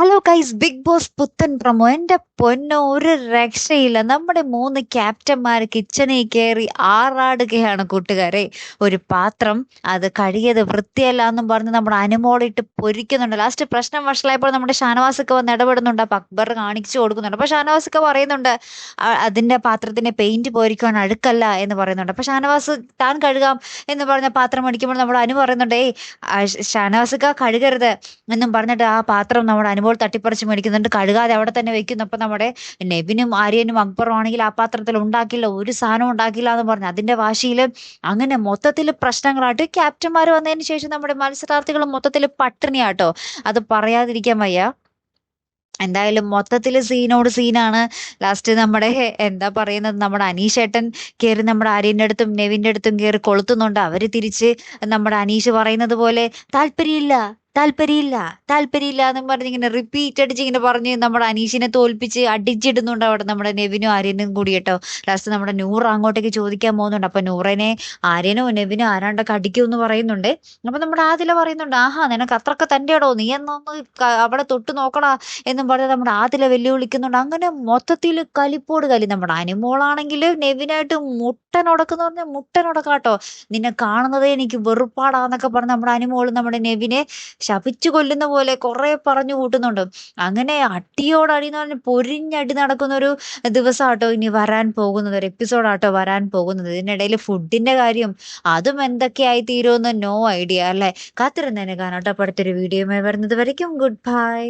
Hello guys, big boss പുത്തൻ promo. എന്റെ പൊന്നോ, ഒരു രക്ഷയില്ല. നമ്മുടെ 3 ക്യാപ്റ്റന്മാർ കിച്ചണിൽ കയറി ആറാടുകയാണ് കൂട്ടുകാരെ. ഒരു പാത്രം അത് കഴുകിയത് വൃത്തിയല്ല എന്നും പറഞ്ഞ് നമ്മുടെ അനുമോളിട്ട് പൊരിക്കുന്നുണ്ട്. ലാസ്റ്റ് പ്രശ്നം വഷളായപ്പോൾ നമ്മുടെ ഷാനവാസൊക്കെ വന്ന് ഇടപെടുന്നുണ്ട്. അപ്പൊ അക്ബർ കാണിച്ചു കൊടുക്കുന്നുണ്ട്. അപ്പൊ ഷാനവാസൊക്കെ പറയുന്നുണ്ട് അതിന്റെ പാത്രത്തിന്റെ പെയിന്റ് പോയിരിക്കുവാൻ അഴുക്കല്ല എന്ന് പറയുന്നുണ്ട്. അപ്പൊ ഷാനവാസ് താൻ കഴുകാം എന്ന് പറഞ്ഞ പാത്രം അടിക്കുമ്പോൾ നമ്മുടെ അനു പറയുന്നുണ്ട്, ഏയ് ഷാനവാസൊക്കെ കഴുകരുത് എന്നും പറഞ്ഞിട്ട് ആ പാത്രം നമ്മുടെ അനുമോൾ തട്ടിപ്പറിച്ച് മേടിക്കുന്നുണ്ട്. കഴുകാതെ അവിടെ തന്നെ വെക്കുന്നു. അപ്പൊ നമ്മുടെ നെവിനും ആര്യനും അക്ബറും ആണെങ്കിൽ ആ പാത്രത്തിൽ ഉണ്ടാക്കില്ല, ഒരു സാധനവും ഉണ്ടാക്കില്ല എന്ന് പറഞ്ഞു അതിന്റെ വാശിയിൽ അങ്ങനെ മൊത്തത്തിൽ പ്രശ്നങ്ങളായിട്ട് ക്യാപ്റ്റന്മാർ വന്നതിന് ശേഷം നമ്മുടെ മത്സരാർത്ഥികൾ മൊത്തത്തിൽ പട്ടിണിയാട്ടോ. അത് പറയാതിരിക്കാൻ വയ്യ. എന്തായാലും മൊത്തത്തിൽ സീനോട് സീനാണ്. ലാസ്റ്റ് നമ്മുടെ എന്താ പറയുന്നത്, നമ്മുടെ അനീഷേട്ടൻ കയറി നമ്മുടെ ആര്യന്റെ അടുത്തും നെവിന്റെ അടുത്തും കയറി കൊളുത്തുന്നുണ്ട്. അവര് തിരിച്ച് നമ്മുടെ അനീഷ് പറയുന്നത് പോലെ താല്പര്യമില്ല, താല്പര്യമില്ല, താല്പര്യമില്ല എന്നും പറഞ്ഞ് ഇങ്ങനെ റിപ്പീറ്റ് അടിച്ച് ഇങ്ങനെ പറഞ്ഞ് നമ്മുടെ അനീഷിനെ തോൽപ്പിച്ച് അടിച്ചിടുന്നുണ്ട് അവിടെ നമ്മുടെ നെവിനും ആര്യനും കൂടി കേട്ടോ. ലാസ്റ്റ് നമ്മുടെ നൂറ് അങ്ങോട്ടേക്ക് ചോദിക്കാൻ പോകുന്നുണ്ട്. അപ്പൊ നൂറനെ ആര്യനോ നെവിനോ ആരാണ്ടൊക്കെ അടിക്കും എന്ന് പറയുന്നുണ്ട്. അപ്പൊ നമ്മുടെ ആദില പറയുന്നുണ്ട്, ആഹാ നിനക്ക് അത്രക്ക് തന്റെയാടോ, നീ എന്നൊന്ന് അവിടെ തൊട്ട് നോക്കടാ എന്നും പറഞ്ഞ് നമ്മുടെ ആദില വെല്ലുവിളിക്കുന്നുണ്ട്. അങ്ങനെ മൊത്തത്തിൽ കലിപ്പോട് കലി. നമ്മുടെ അനുമോളാണെങ്കിൽ നെവിനായിട്ട് മുട്ടനുടക്കെന്ന് പറഞ്ഞാൽ മുട്ടനുടക്കാട്ടോ. നിന്നെ കാണുന്നതേ എനിക്ക് വെറുപ്പാടാന്നൊക്കെ പറഞ്ഞ് നമ്മുടെ അനുമോള് നമ്മുടെ നെവിനെ ശപിച്ചു കൊല്ലുന്ന പോലെ കുറെ പറഞ്ഞു കൂട്ടുന്നുണ്ട്. അങ്ങനെ അടിയോടടി എന്ന് പറഞ്ഞ് പൊരിഞ്ഞടി നടക്കുന്ന ഒരു ദിവസമാട്ടോ ഇനി വരാൻ പോകുന്നത്, ഒരു എപ്പിസോഡാട്ടോ വരാൻ പോകുന്നത്. ഇതിനിടയിൽ ഫുഡിന്റെ കാര്യം അതും എന്തൊക്കെയായി തീരുമെന്ന് നോ ഐഡിയ അല്ലെ. കാത്തിരുന്നേനെ കാണാട്ടോ. അടുത്തൊരു വീഡിയോയുമായി വരുന്നത് വരയ്ക്കും ഗുഡ് ബൈ.